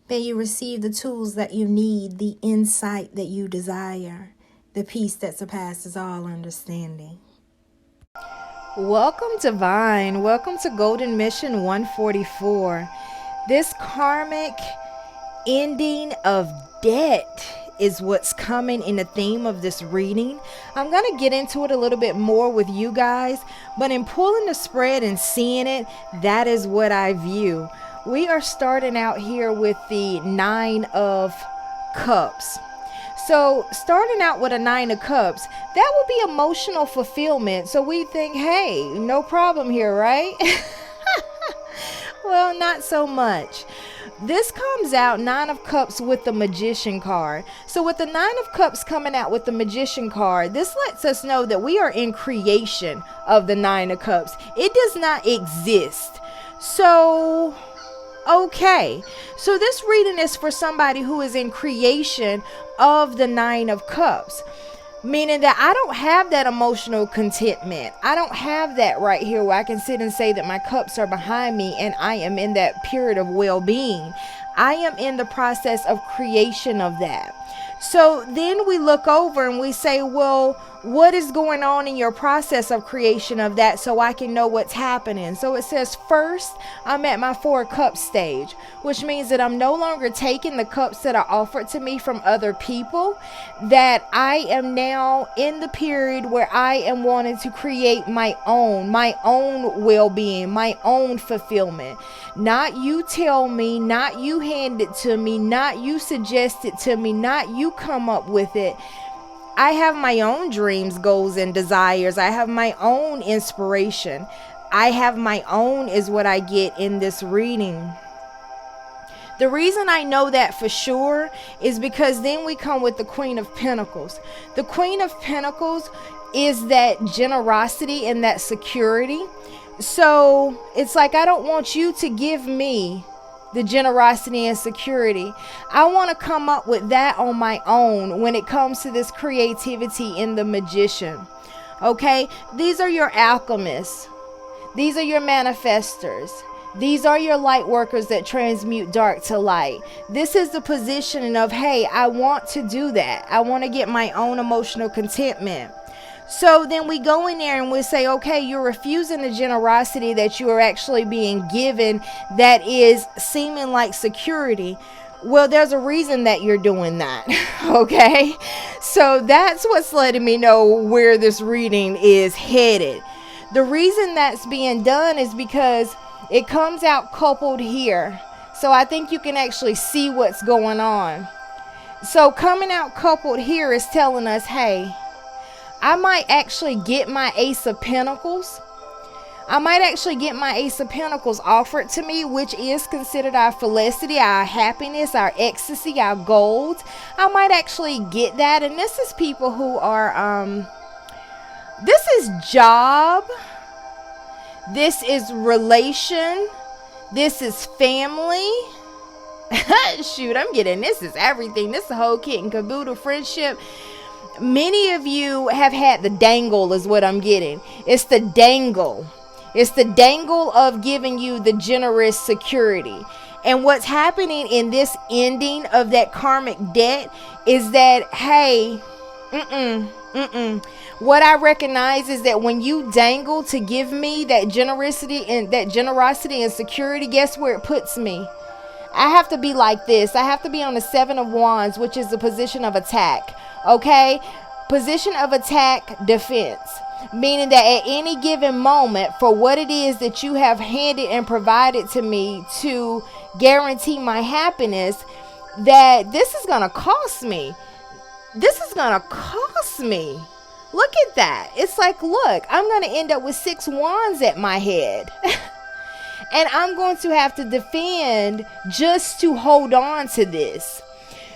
May you receive the tools that you need, the insight that you desire, the peace that surpasses all understanding. Welcome, Divine. Welcome to Golden Mission 144. This karmic ending of debt is what's coming in the theme of this reading. I'm going to get into it a little bit more with you guys, but in pulling the spread and seeing it, that is what I view. We are starting out here with the 9 of Cups. So starting out with a 9 of Cups, that would be emotional fulfillment. So we think, hey, no problem here, right? Well, not so much. This comes out 9 of Cups with the Magician card. So with the 9 of Cups coming out with the Magician card, this lets us know that we are in creation of the 9 of Cups. It does not exist. So okay, so this reading is for somebody who is in creation of the 9 of Cups, meaning that I don't have that emotional contentment. I don't have that right here where I can sit and say that my cups are behind me and I am in that period of well-being. I am in the process of creation of that. So then we look over and we say, well, what is going on in your process of creation of that so I can know what's happening? So it says, first, I'm at my 4 cup stage, which means that I'm no longer taking the cups that are offered to me from other people, that I am now in the period where I am wanting to create my own well-being, my own fulfillment. Not you tell me, not you hand it to me, not you suggest it to me, not you come up with it. I have my own dreams, goals, and desires. I have my own inspiration. I have my own is what I get in this reading. The reason I know that for sure is because then we come with the Queen of Pentacles. The Queen of Pentacles is that generosity and that security. So it's like, I don't want you to give me the generosity and security. I want to come up with that on my own when it comes to this creativity in the Magician. Okay, these are your alchemists. These are your manifestors. These are your light workers that transmute dark to light. This is the positioning of, hey, I want to do that. I want to get my own emotional contentment. So then we go in there and we say, okay, you're refusing the generosity that you are actually being given that is seeming like security. Well, there's a reason that you're doing that. Okay, so that's what's letting me know where this reading is headed. The reason that's being done is because it comes out coupled here. So I think you can actually see what's going on. So coming out coupled here is telling us, hey, I might actually get my Ace of Pentacles. I might actually get my Ace of Pentacles offered to me, which is considered our felicity, our happiness, our ecstasy, our gold. I might actually get that. And this is people who are, this is job. This is relation. This is family. Shoot, I'm getting this is everything. This is a whole kit and caboodle friendship. Many of you have had the dangle is what I'm getting. It's the dangle. It's the dangle of giving you the generous security. And what's happening in this ending of that karmic debt is that, hey, what I recognize is that when you dangle to give me that generosity and security, guess where it puts me? I have to be like this. I have to be on the 7 of Wands, which is the position of attack. Okay, position of attack, defense, meaning that at any given moment, for what it is that you have handed and provided to me to guarantee my happiness, that this is gonna cost me. This is gonna cost me. Look at that. It's like, look, I'm gonna end up with 6 wands at my head. And I'm going to have to defend just to hold on to this.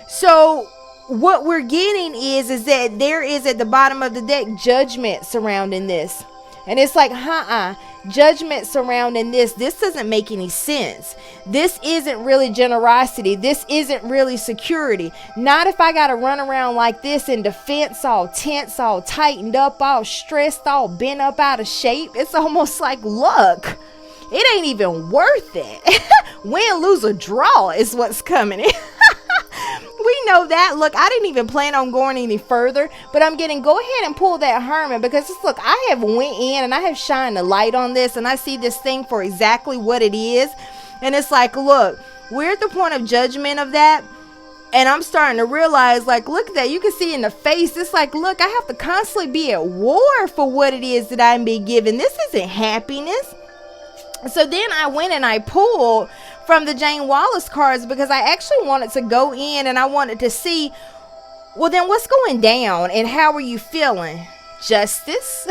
So what we're getting is that there is at the bottom of the deck judgment surrounding this. And it's like, judgment surrounding this. This doesn't make any sense. This isn't really generosity. This isn't really security. Not if I got to run around like this in defense, all tense, all tightened up, all stressed, all bent up out of shape. It's almost like, look, it ain't even worth it. Win, lose, or draw is what's coming in. We know that. Look, I didn't even plan on going any further, but I'm getting, go ahead and pull that Hermit, because look, I have went in and I have shined the light on this, and I see this thing for exactly what it is. And it's like, look, we're at the point of judgment of that. And I'm starting to realize, like, look at that. You can see in the face. It's like, look, I have to constantly be at war for what it is that I'm being given. This isn't happiness. So then I went and I pulled from the Jane Wallace cards, because I actually wanted to go in and I wanted to see, well, then what's going down and how are you feeling? Justice.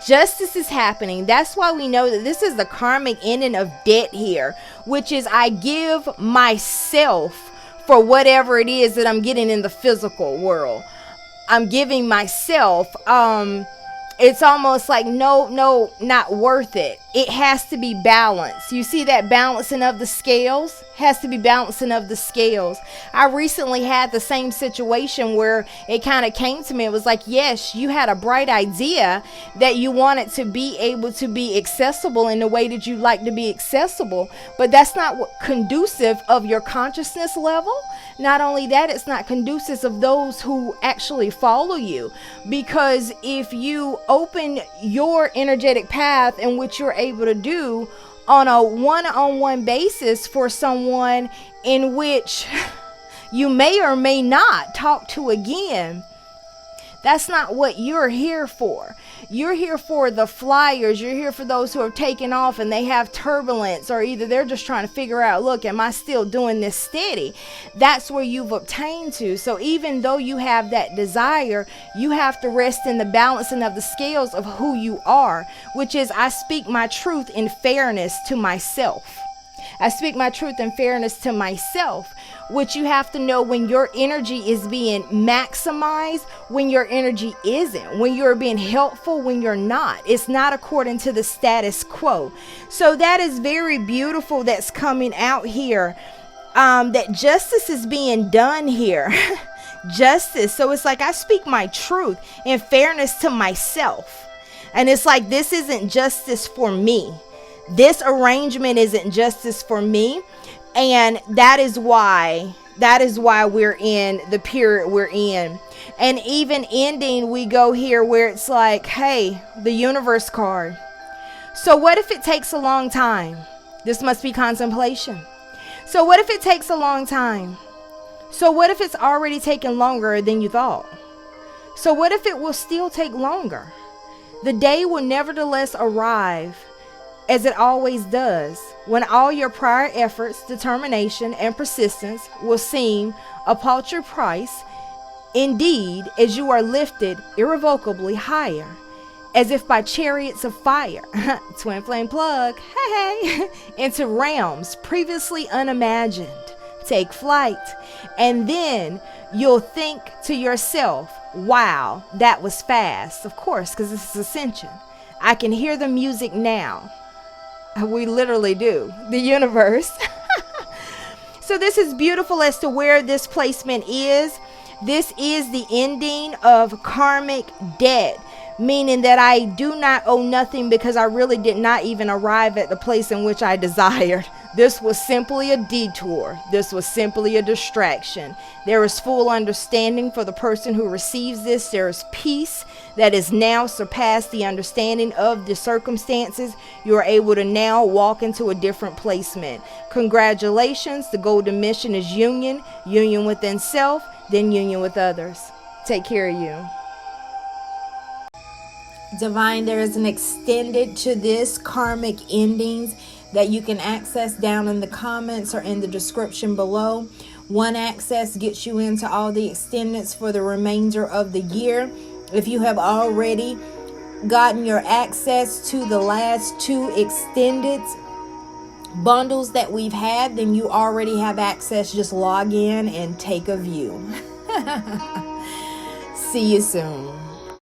Justice is happening. That's why we know that this is the karmic ending of debt here, which is I give myself for whatever it is that I'm getting in the physical world. I'm giving myself, it's almost like, no, not worth it. It has to be balanced. You see that balancing of the scales? Has to be balancing of the scales. I recently had the same situation where it kind of came to me. It was like, yes, you had a bright idea that you wanted to be able to be accessible in the way that you like to be accessible, but that's not what conducive of your consciousness level. Not only that, it's not conducive of those who actually follow you, because if you open your energetic path in which you're able to do on a one-on-one basis for someone in which you may or may not talk to again, that's not what you're here for. You're here for the flyers. You're here for those who have taken off and they have turbulence, or either they're just trying to figure out, look, am I still doing this steady? That's where you've obtained to. So even though you have that desire, you have to rest in the balancing of the scales of who you are, which is I speak my truth in fairness to myself. I speak my truth and fairness to myself, which you have to know when your energy is being maximized, when your energy isn't, when you're being helpful, when you're not. It's not according to the status quo. So that is very beautiful that's coming out here, that justice is being done here. Justice. So it's like I speak my truth in fairness to myself. And it's like, this isn't justice for me. This arrangement isn't justice for me. And that is why we're in the period we're in. And even ending, we go here where it's like, hey, the universe card. So what if it takes a long time? This must be contemplation. So what if it takes a long time? So what if it's already taken longer than you thought? So what if it will still take longer? The day will nevertheless arrive, as it always does, when all your prior efforts, determination, and persistence will seem a paltry price, indeed, as you are lifted irrevocably higher, as if by chariots of fire, twin flame plug, hey, into realms previously unimagined. Take flight, and then you'll think to yourself, wow, that was fast. Of course, because this is Ascension. I can hear the music now. We literally do. The universe. So this is beautiful as to where this placement is. This is the ending of karmic debt, meaning that I do not owe nothing because I really did not even arrive at the place in which I desired. This was simply a detour. This was simply a distraction. There is full understanding for the person who receives this. There is peace that is now surpassed the understanding of the circumstances. You are able to now walk into a different placement. Congratulations. The golden mission is union. Union within self, then union with others. Take care of you. Divine, there is an extended to this karmic endings that you can access down in the comments or in the description below. One access gets you into all the extendeds for the remainder of the year. If you have already gotten your access to the last two extended bundles that we've had, then you already have access. Just log in and take a view. See you soon.